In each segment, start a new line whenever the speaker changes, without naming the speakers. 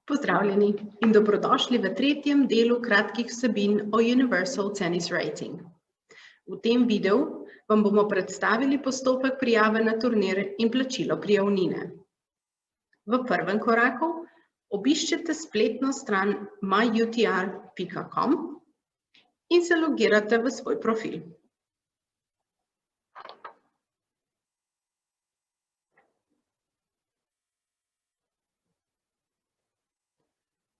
Pozdravljeni in dobrodošli v tretjem delu kratkih vsebin o Universal Tennis Rating. V tem videu vam bomo predstavili postopek prijave na turnir in plačilo prijavnine. V prvem koraku obiščete spletno stran myutr.com in se logirate v svoj profil.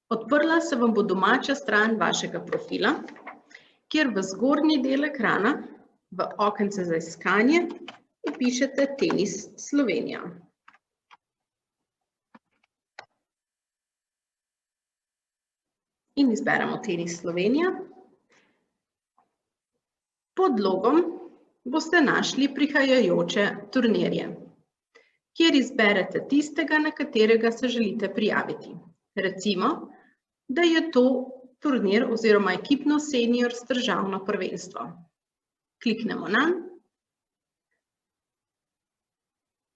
Odprla se vam bo domača stran vašega profila, kjer v zgornji del ekrana v okence za iskanje vpišete Tenis Slovenija. In izberemo Tenis Slovenija. Pod logom boste našli prihajajoče turnirje, kjer izberete tistega, na katerega se želite prijaviti. Recimo, da je to turnir oziroma ekipno seniors državno prvenstvo. Kliknemo nanj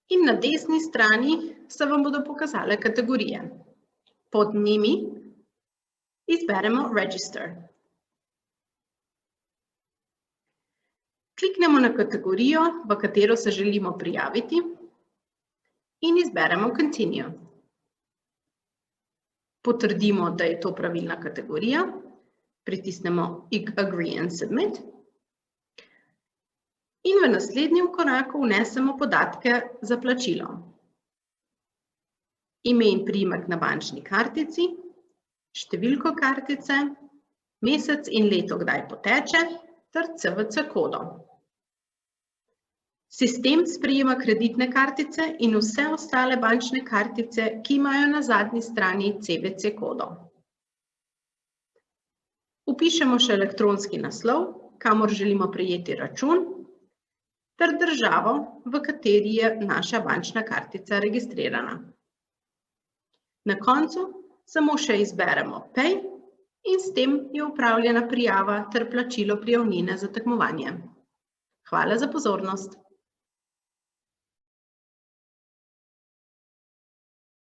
in na desni strani se vam bodo pokazale kategorije. Pod njimi izberemo Register. Kliknemo na kategorijo, v katero se želimo prijaviti in izberemo Continue. Potrdimo, da je to pravilna kategorija, pritisnemo Agree and Submit in v naslednjem koraku vnesemo podatke za plačilo. Ime in priimek na bančni kartici, številko kartice, mesec in leto, kdaj poteče, ter CVC kodo. Sistem sprejema kreditne kartice in vse ostale bančne kartice, ki imajo na zadnji strani CVC kodo. Vpišemo še elektronski naslov, kamor želimo prejeti račun, ter državo, v kateri je naša bančna kartica registrirana. Na koncu samo še izberemo Pay in s tem je opravljena prijava ter plačilo prijavnine za tekmovanje. Hvala za pozornost.